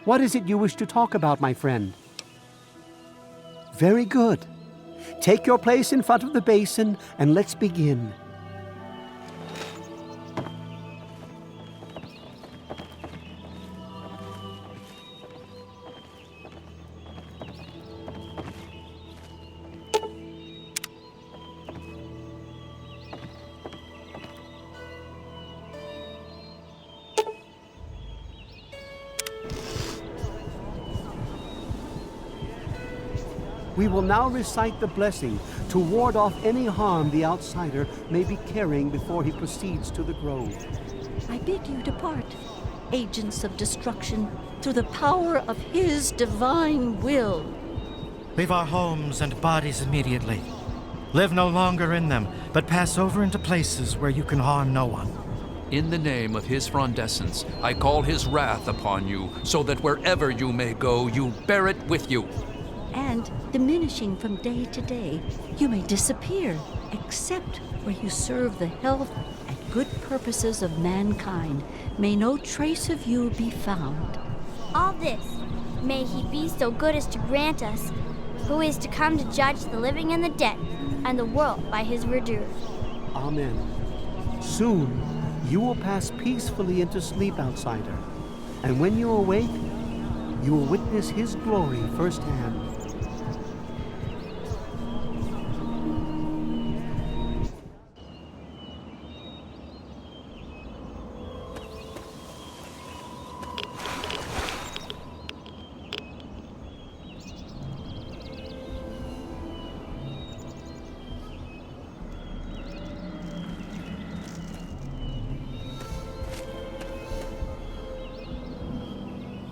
What is it you wish to talk about, my friend? Very good. Take your place in front of the basin and let's begin. We will now recite the blessing to ward off any harm the outsider may be carrying before he proceeds to the grove. I bid you depart, agents of destruction, through the power of his divine will. Leave our homes and bodies immediately. Live no longer in them, but pass over into places where you can harm no one. In the name of his frondescence, I call his wrath upon you, so that wherever you may go, you bear it with you. And, diminishing from day to day, you may disappear, except where you serve the health and good purposes of mankind. May no trace of you be found. All this, may he be so good as to grant us, who is to come to judge the living and the dead, and the world by his verdure. Amen. Soon, you will pass peacefully into sleep, outsider. And when you awake, you will witness his glory firsthand.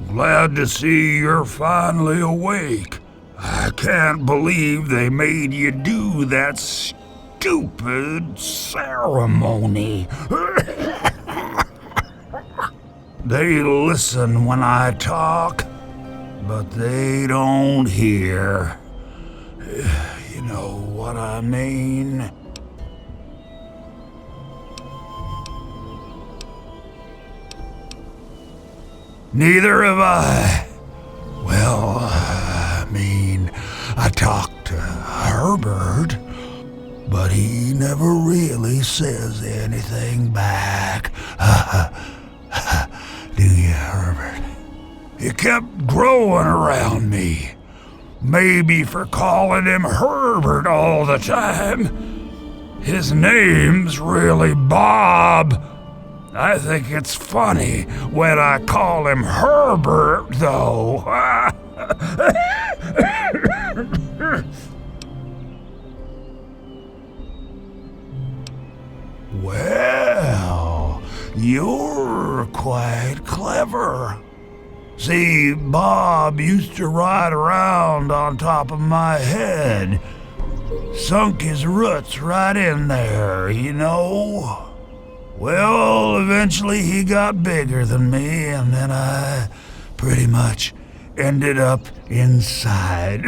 Glad to see you're finally awake. I can't believe they made you do that stupid ceremony. They listen when I talk, but they don't hear. You know what I mean? Neither have I. Well, I talked to Herbert, but he never really says anything back. Do you, Herbert? He kept growing around me. Maybe for calling him Herbert all the time. His name's really Bob. I think it's funny when I call him Herbert, though. Well, you're quite clever. See, Bob used to ride around on top of my head. Sunk his roots right in there, you know. Well, eventually he got bigger than me, and then I pretty much ended up inside.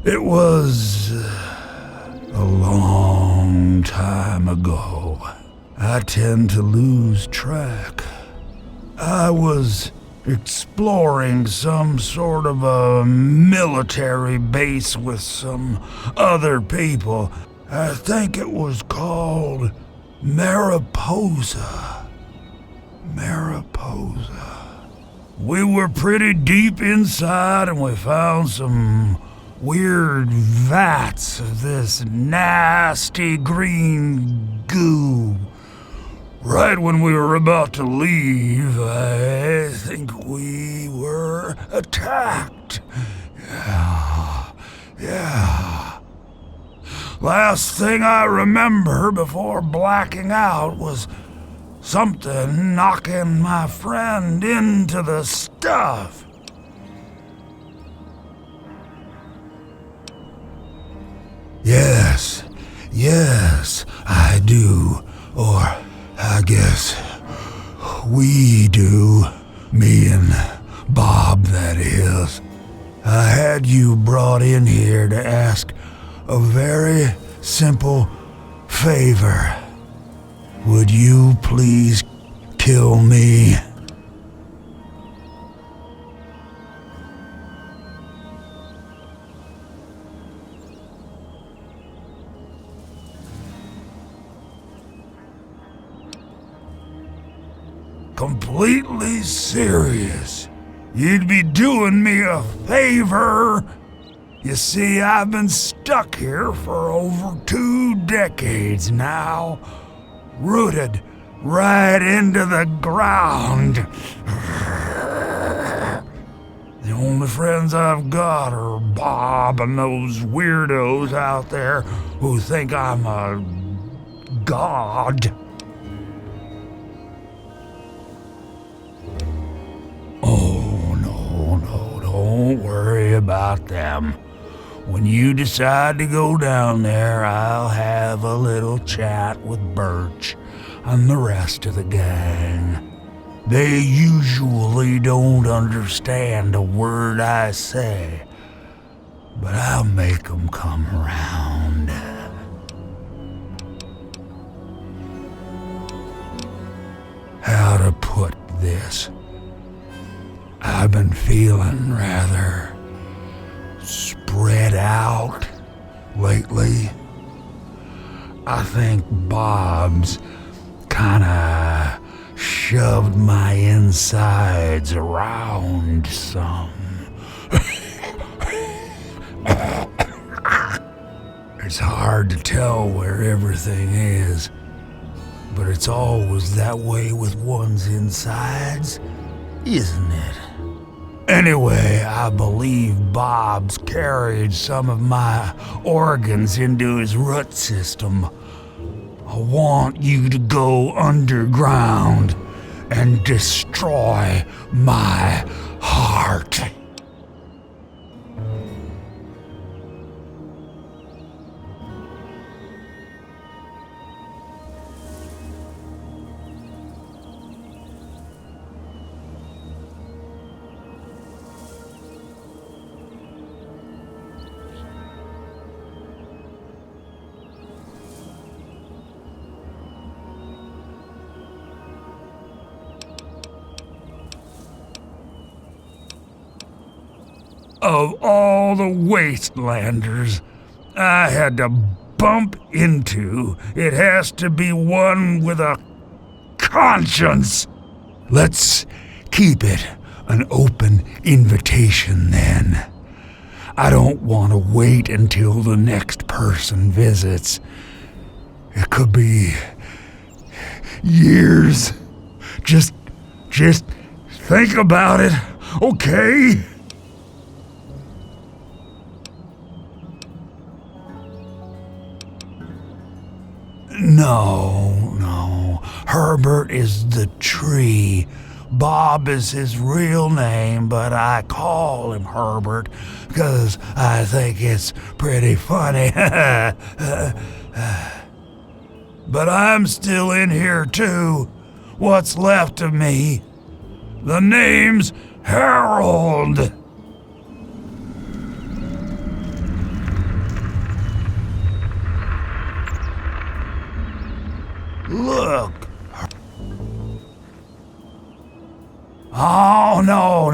It was a long time ago. I tend to lose track. I was exploring some sort of a military base with some other people. I think it was called Mariposa. We were pretty deep inside and we found some weird vats of this nasty green goo. Right when we were about to leave, I think we were attacked. Yeah. Last thing I remember before blacking out was something knocking my friend into the stuff. Yes, I do. Or I guess we do. Me and Bob, that is. I had you brought in here to ask a very simple favor. would you please kill me? Completely serious. You'd be doing me a favor. You see, I've been stuck here for over 2 decades now, rooted right into the ground. The only friends I've got are Bob and those weirdos out there who think I'm a god. Oh, no, don't worry about them. When you decide to go down there, I'll have a little chat with Birch and the rest of the gang. They usually don't understand a word I say, but I'll make them come around. How to put this? I've been feeling rather spread out lately. I think Bob's kinda shoved my insides around some. It's hard to tell where everything is, but it's always that way with one's insides, isn't it? Anyway, I believe Bob's carried some of my organs into his root system. I want you to go underground and destroy my heart. Of all the wastelanders I had to bump into, it has to be one with a conscience. Let's keep it an open invitation then. I don't want to wait until the next person visits. It could be years. Just think about it, okay? No. Herbert is the tree. Bob is his real name, but I call him Herbert because I think it's pretty funny. But I'm still in here too. What's left of me? The name's Harold. Look. Oh, no.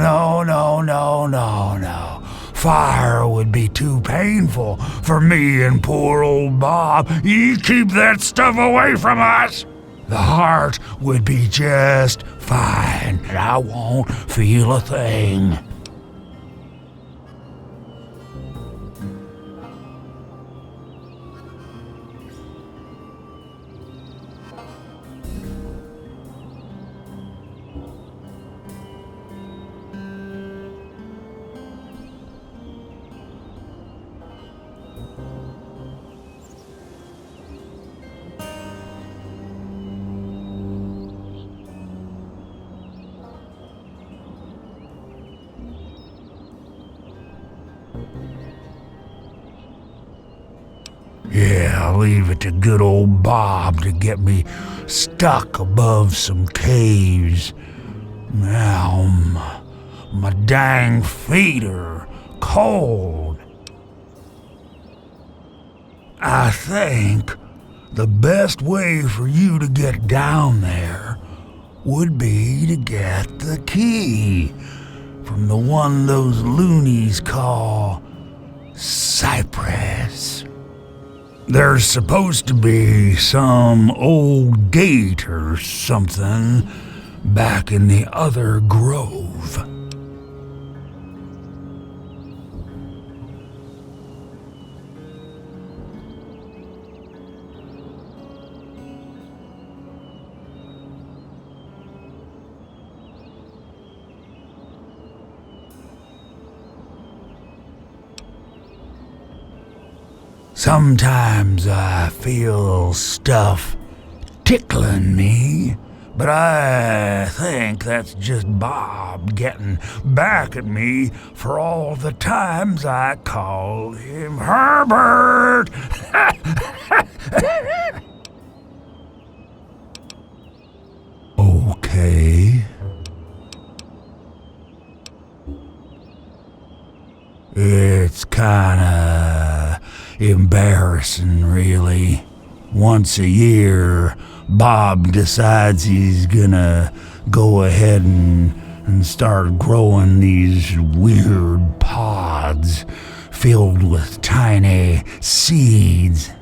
Fire would be too painful for me and poor old Bob. You keep that stuff away from us. The heart would be just fine, and I won't feel a thing. Yeah, I'll leave it to good old Bob to get me stuck above some caves. Now, my dang feet are cold. I think the best way for you to get down there would be to get the key from the one those loonies call Cypress. There's supposed to be some old gate or something back in the other grove. Sometimes I feel stuff tickling me, but I think that's just Bob getting back at me for all the times I called him Herbert. Okay. It's kinda embarrassing, really. Once a year, Bob decides he's gonna go ahead and start growing these weird pods filled with tiny seeds.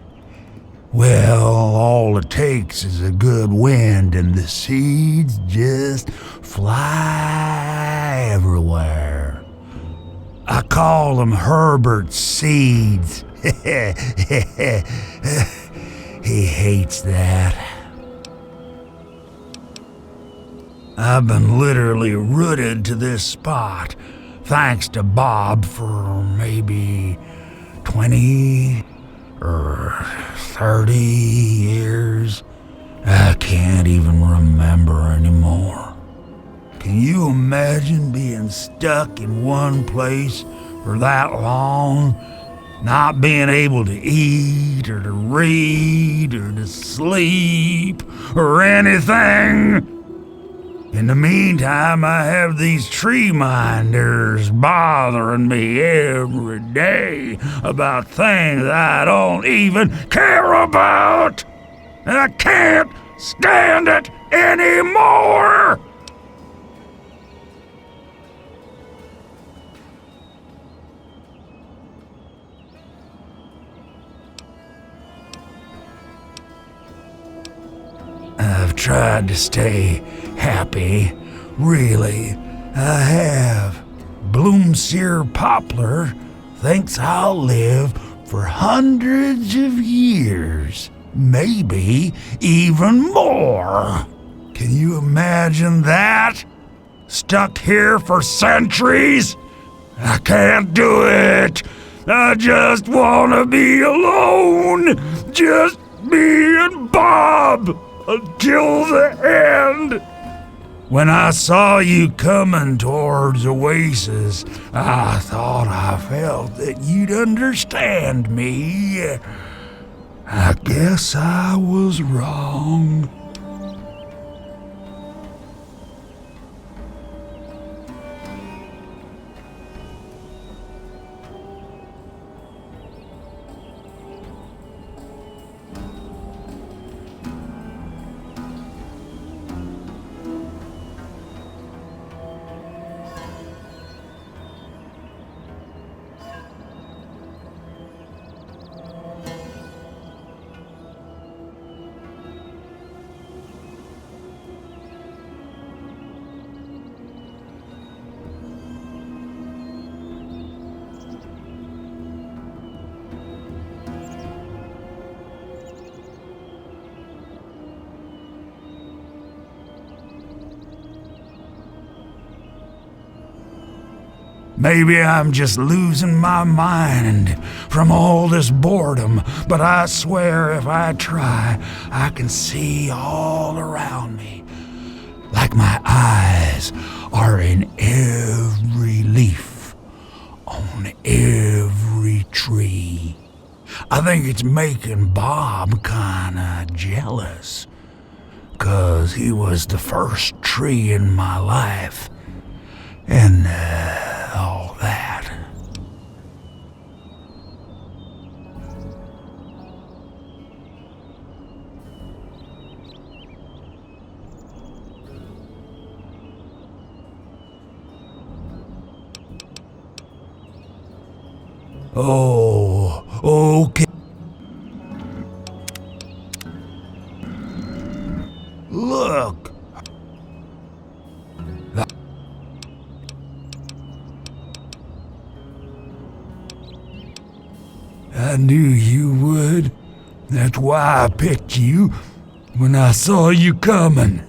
Well, all it takes is a good wind and the seeds just fly everywhere. I call them Herbert seeds. He hates that. I've been literally rooted to this spot, thanks to Bob, for maybe 20 or 30 years. I can't even remember anymore. Can you imagine being stuck in one place for that long? Not being able to eat or to read or to sleep or anything. In the meantime, I have these tree minders bothering me every day about things I don't even care about. And I can't stand it anymore. I've tried to stay happy, really, I have. Bloomseer Poplar thinks I'll live for hundreds of years, maybe even more. Can you imagine that? Stuck here for centuries? I can't do it. I just want to be alone. Just me and Bob. Until the end. When I saw you coming towards Oasis, I thought I felt that you'd understand me. I guess I was wrong. Maybe I'm just losing my mind from all this boredom, but I swear if I try, I can see all around me. Like my eyes are in every leaf, on every tree. I think it's making Bob kinda jealous, 'cause he was the first tree in my life. And all that. Oh, okay. Look. I knew you would. That's why I picked you when I saw you coming.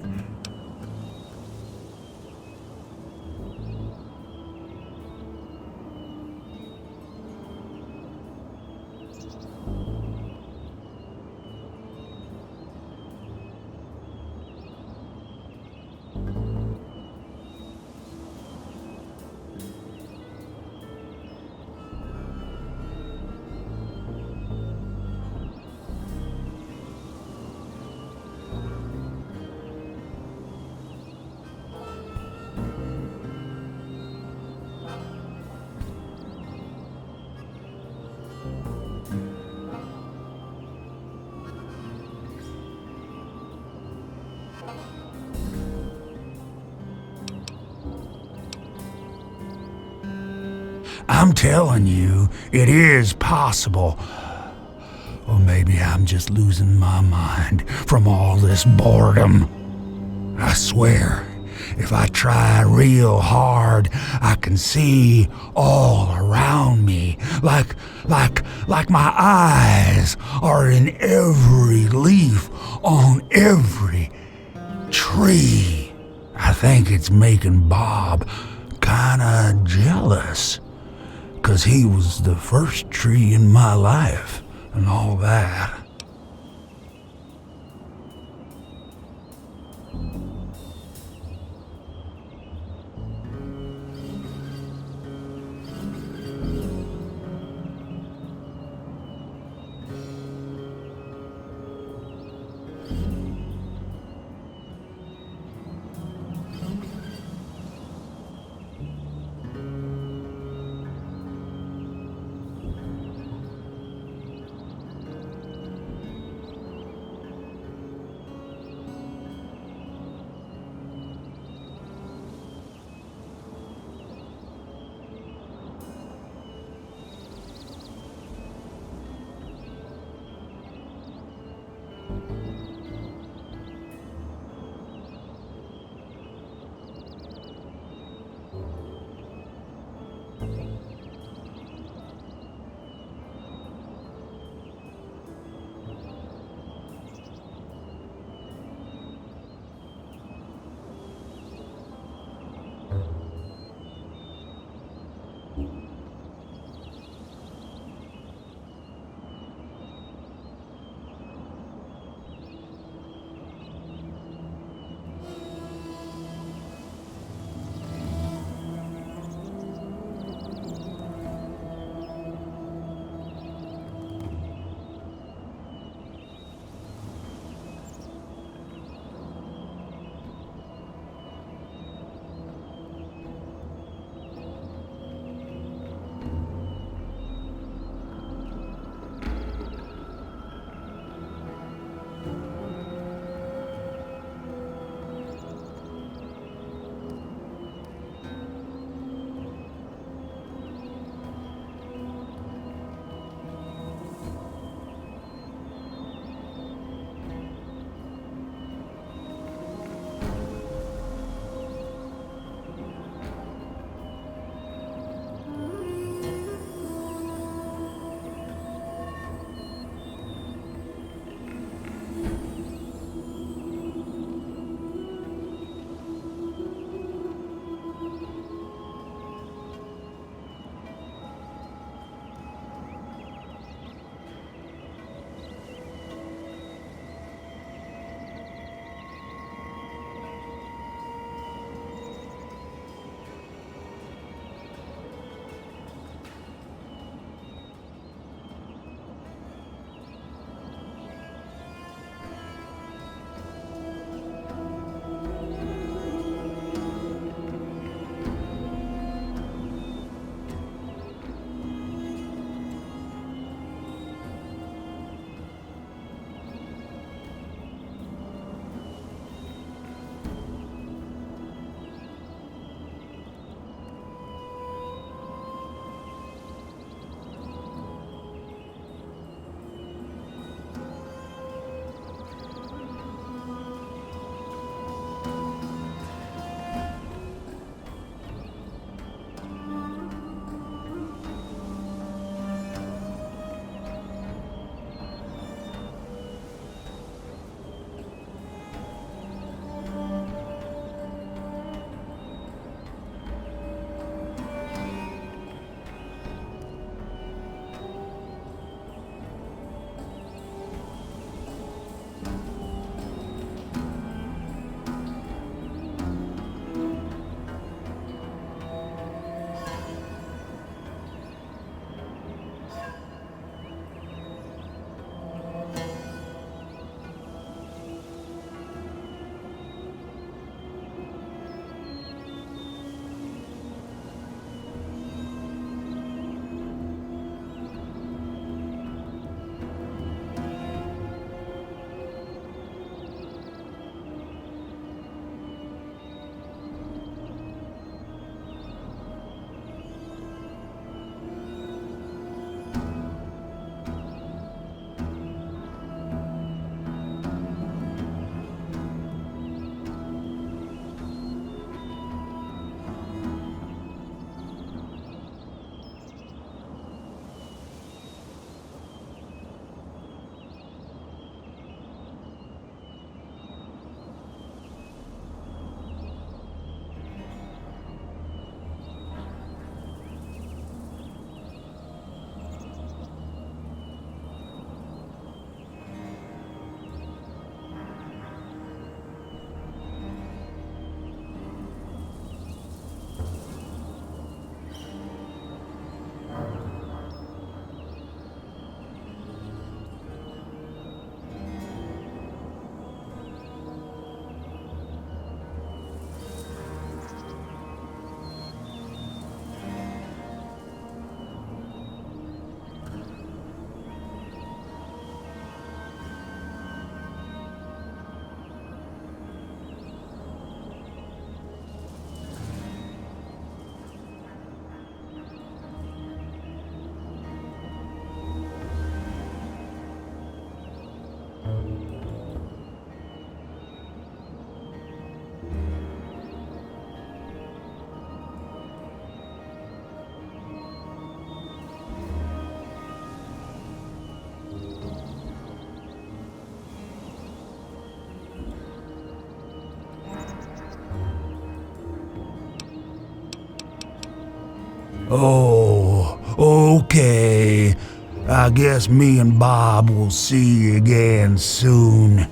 I'm telling you, it is possible. Or maybe I'm just losing my mind from all this boredom. I swear, if I try real hard, I can see all around me, like my eyes are in every leaf on every tree. I think it's making Bob kinda jealous, 'cause he was the first tree in my life and all that. Oh, okay. I guess me and Bob will see you again soon.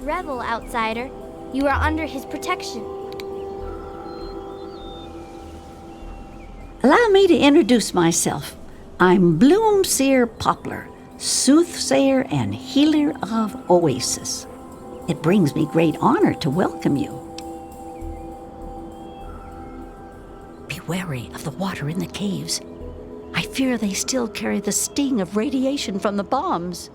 Revel, outsider. You are under his protection. Allow me to introduce myself. I'm Bloomseer Poplar, soothsayer and healer of Oasis. It brings me great honor to welcome you. Be wary of the water in the caves. I fear they still carry the sting of radiation from the bombs.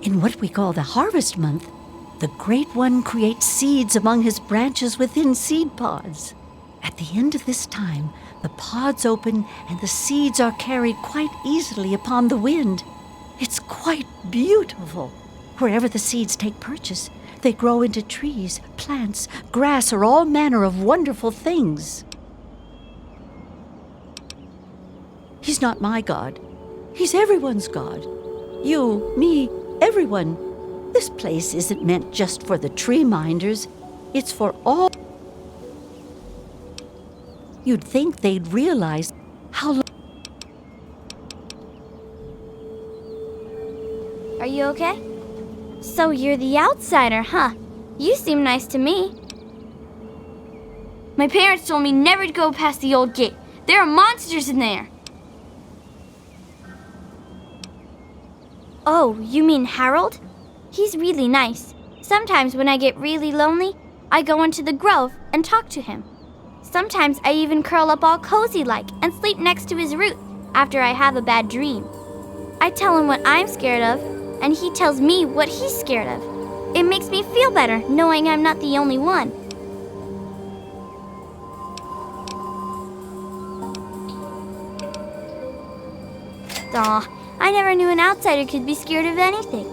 In what we call the harvest month, the Great One creates seeds among his branches within seed pods. At the end of this time, the pods open and the seeds are carried quite easily upon the wind. It's quite beautiful. Wherever the seeds take purchase, they grow into trees, plants, grass, or all manner of wonderful things. He's not my God. He's everyone's God. You, me, everyone. This place isn't meant just for the tree minders. It's for all. You'd think they'd realize how. Are you okay? So you're the outsider, huh? You seem nice to me. My parents told me never to go past the old gate. There are monsters in there. Oh, you mean Harold? He's really nice. Sometimes when I get really lonely, I go into the grove and talk to him. Sometimes I even curl up all cozy-like and sleep next to his root after I have a bad dream. I tell him what I'm scared of, and he tells me what he's scared of. It makes me feel better knowing I'm not the only one. Aw, I never knew an outsider could be scared of anything.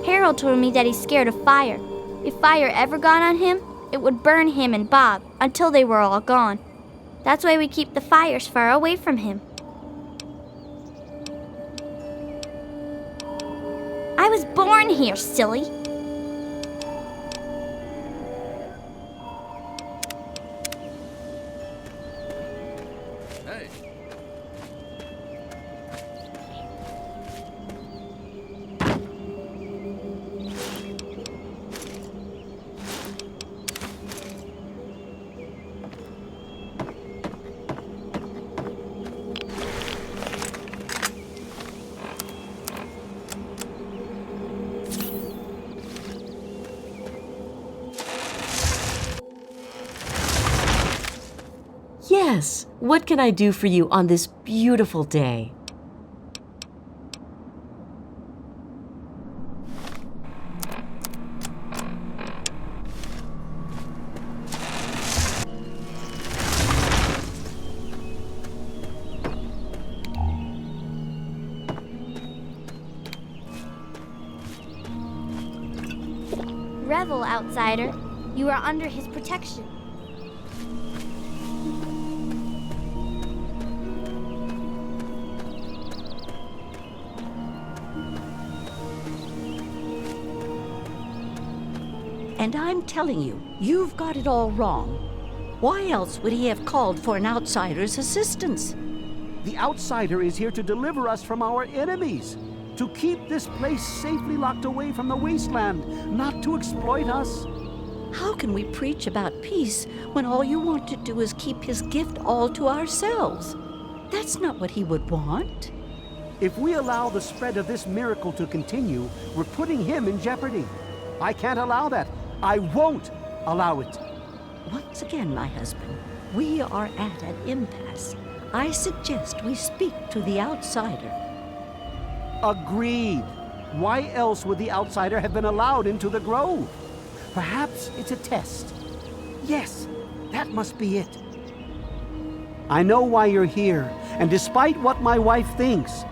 Harold told me that he's scared of fire. If fire ever got on him, it would burn him and Bob until they were all gone. That's why we keep the fires far away from him. I was born here, silly. Hey. Yes, what can I do for you on this beautiful day? Revel, outsider. You are under his protection. And I'm telling you, you've got it all wrong. Why else would he have called for an outsider's assistance? The outsider is here to deliver us from our enemies, to keep this place safely locked away from the wasteland, not to exploit us. How can we preach about peace when all you want to do is keep his gift all to ourselves? That's not what he would want. If we allow the spread of this miracle to continue, we're putting him in jeopardy. I can't allow that. I won't allow it. Once again, my husband, we are at an impasse. I suggest we speak to the outsider. Agreed. Why else would the outsider have been allowed into the grove? Perhaps it's a test. Yes, that must be it. I know why you're here, and despite what my wife thinks,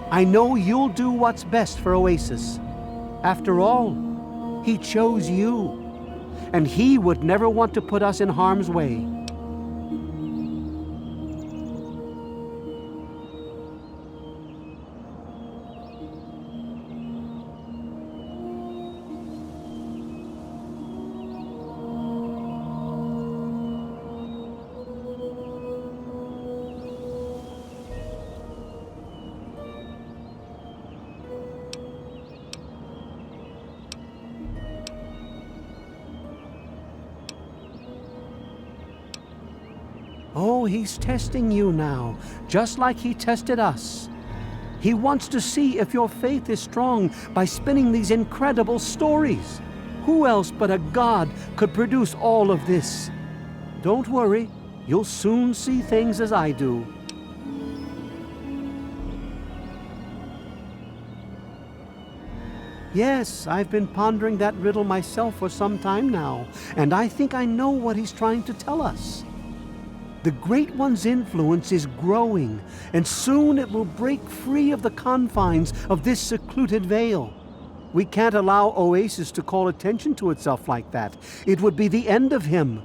I know you'll do what's best for Oasis. After all, he chose you, and he would never want to put us in harm's way. Oh, he's testing you now, just like he tested us. He wants to see if your faith is strong by spinning these incredible stories. Who else but a god could produce all of this? Don't worry, you'll soon see things as I do. Yes, I've been pondering that riddle myself for some time now, and I think I know what he's trying to tell us. The Great One's influence is growing, and soon it will break free of the confines of this secluded vale. We can't allow Oasis to call attention to itself like that. It would be the end of him.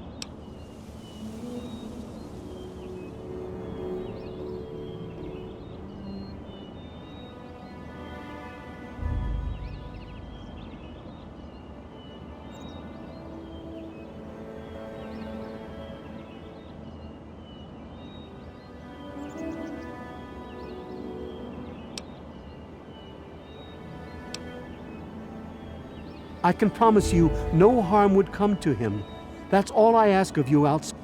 I can promise you no harm would come to him. That's all I ask of you outside.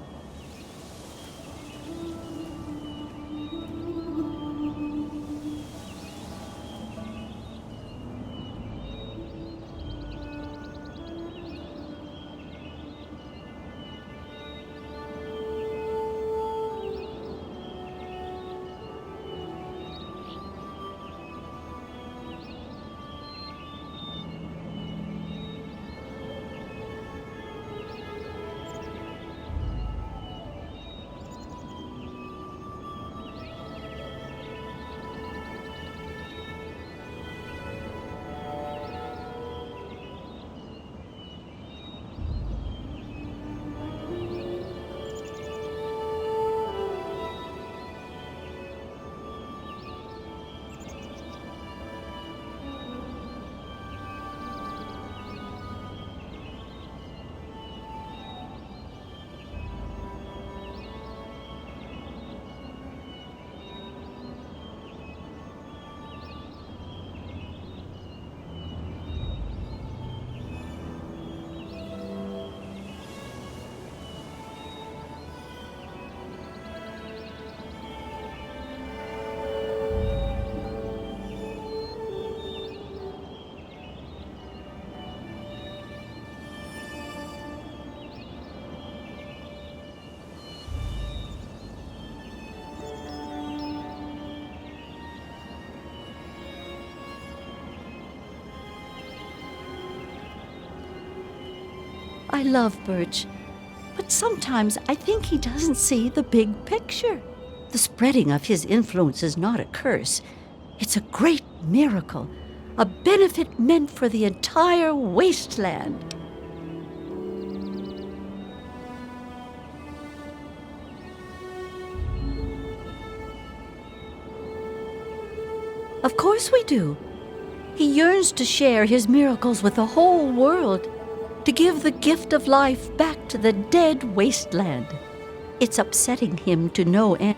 I love Birch, but sometimes I think he doesn't see the big picture. The spreading of his influence is not a curse. It's a great miracle, a benefit meant for the entire wasteland. Of course we do. He yearns to share his miracles with the whole world, to give the gift of life back to the dead wasteland. It's upsetting him to no end.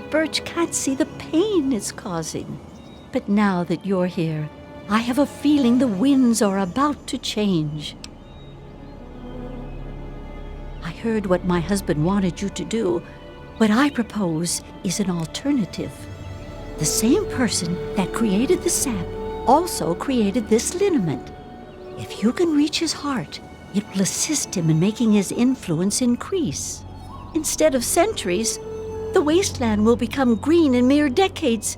Birch can't see the pain it's causing. But now that you're here, I have a feeling the winds are about to change. I heard what my husband wanted you to do. What I propose is an alternative. The same person that created the sap also created this liniment. If you can reach his heart, it will assist him in making his influence increase. Instead of centuries, the wasteland will become green in mere decades.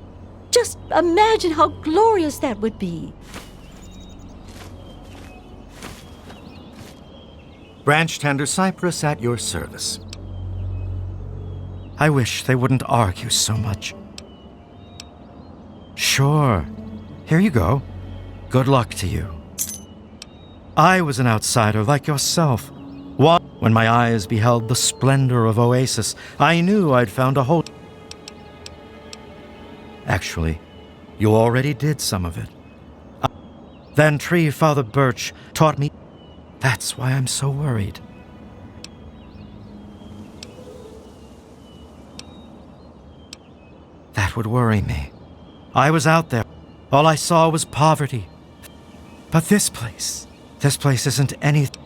Just imagine how glorious that would be. Branch tender cypress at your service. I wish they wouldn't argue so much. Sure. Here you go. Good luck to you. I was an outsider like yourself. When my eyes beheld the splendor of Oasis, I knew I'd found a hole. Actually, you already did some of it. Then Tree Father Birch taught me. That's why I'm so worried. That would worry me. I was out there. All I saw was poverty. But this place isn't anything.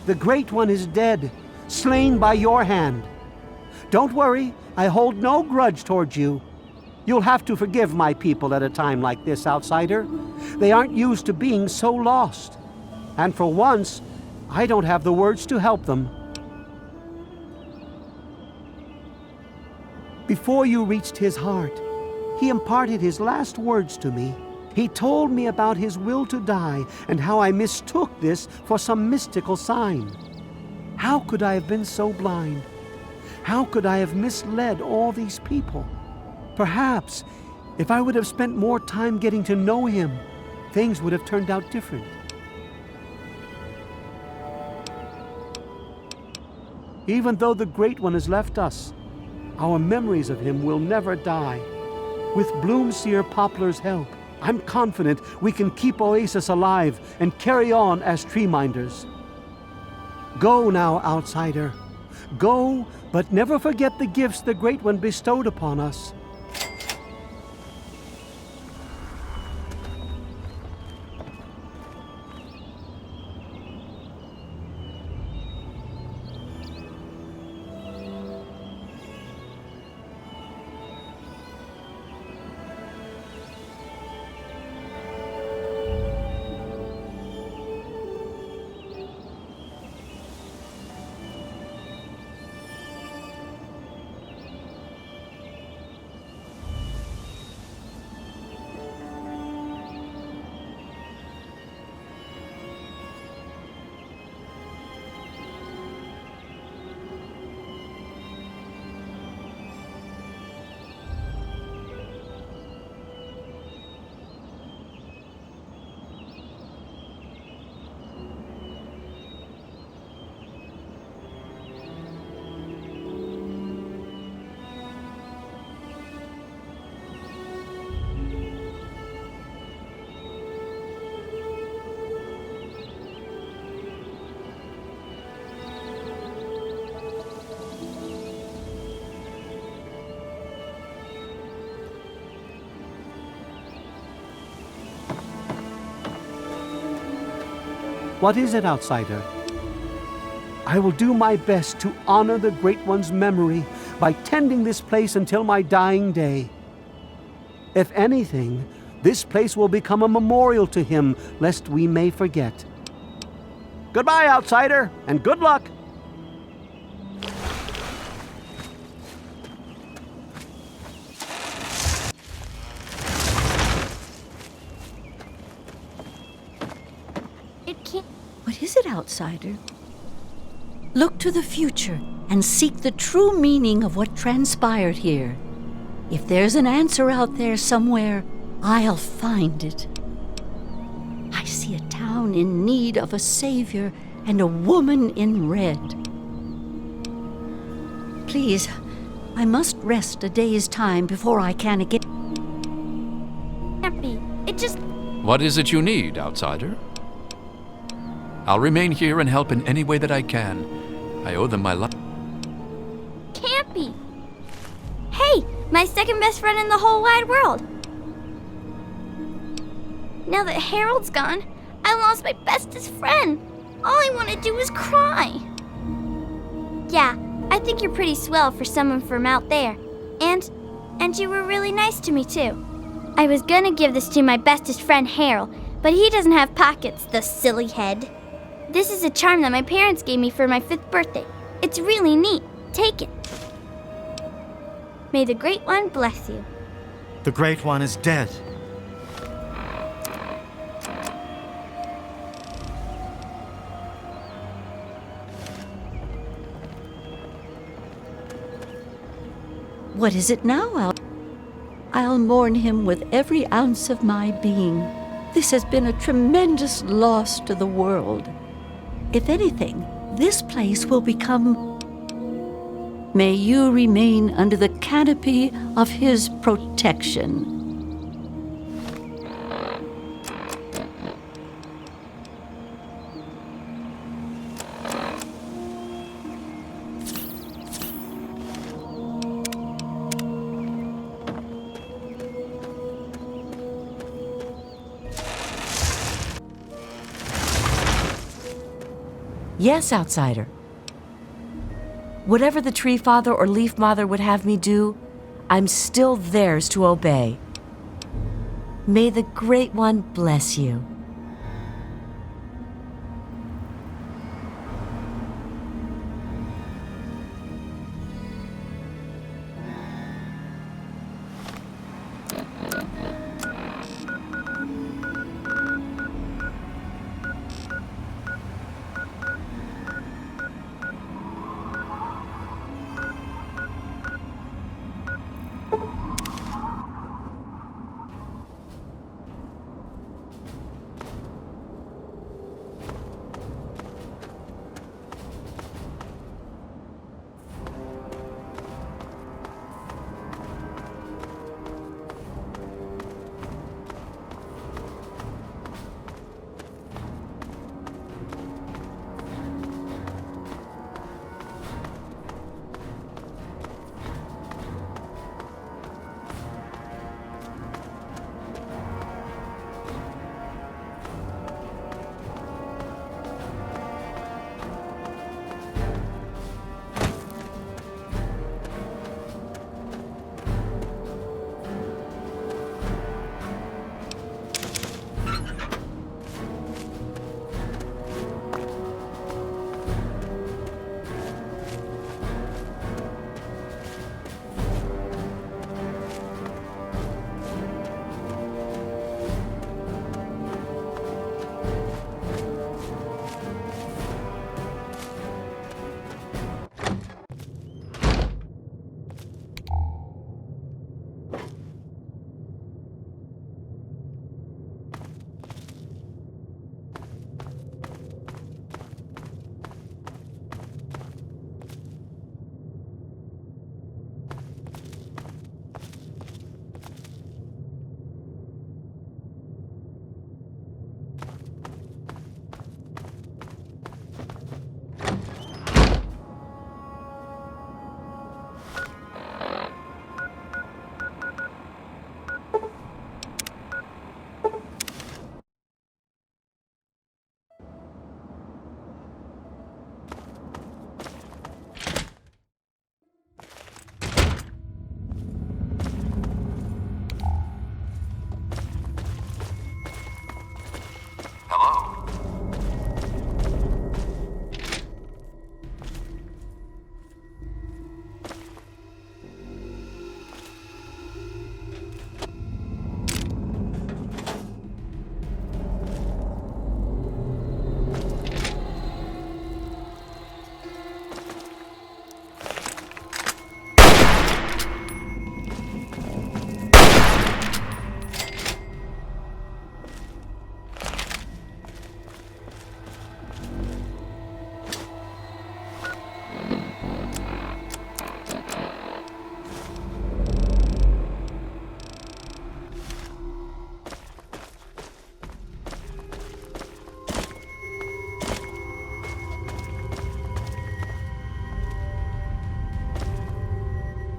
The Great One is dead, slain by your hand. Don't worry, I hold no grudge towards you. You'll have to forgive my people at a time like this, outsider. They aren't used to being so lost. And for once, I don't have the words to help them. Before you reached his heart, he imparted his last words to me. He told me about his will to die and how I mistook this for some mystical sign. How could I have been so blind? How could I have misled all these people? Perhaps, if I would have spent more time getting to know him, things would have turned out different. Even though the Great One has left us, our memories of him will never die. With Bloomseer Poplar's help, I'm confident we can keep Oasis alive and carry on as tree minders. Go now, outsider. Go, but never forget the gifts the Great One bestowed upon us. What is it, outsider? I will do my best to honor the Great One's memory by tending this place until my dying day. If anything, this place will become a memorial to him, lest we may forget. Goodbye, outsider, and good luck! It can't. What is it, outsider? Look to the future and seek the true meaning of what transpired here. If there's an answer out there somewhere, I'll find it. I see a town in need of a savior and a woman in red. Please, I must rest a day's time before I can again. Can't be. It just. What is it you need, outsider? I'll remain here and help in any way that I can. I owe them my life. Can't be. Hey, my second best friend in the whole wide world. Now that Harold's gone, I lost my bestest friend. All I want to do is cry. Yeah, I think you're pretty swell for someone from out there. And you were really nice to me too. I was gonna give this to my bestest friend Harold, but he doesn't have pockets, the silly head. This is a charm that my parents gave me for my 5th birthday. It's really neat. Take it. May the Great One bless you. The Great One is dead. What is it now, I'll mourn him with every ounce of my being. This has been a tremendous loss to the world. If anything, this place will become... May you remain under the canopy of his protection. Yes, outsider. Whatever the Tree Father or Leaf Mother would have me do, I'm still theirs to obey. May the Great One bless you.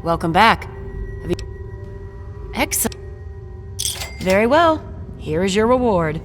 Welcome back. Excellent. Very well. Here is your reward.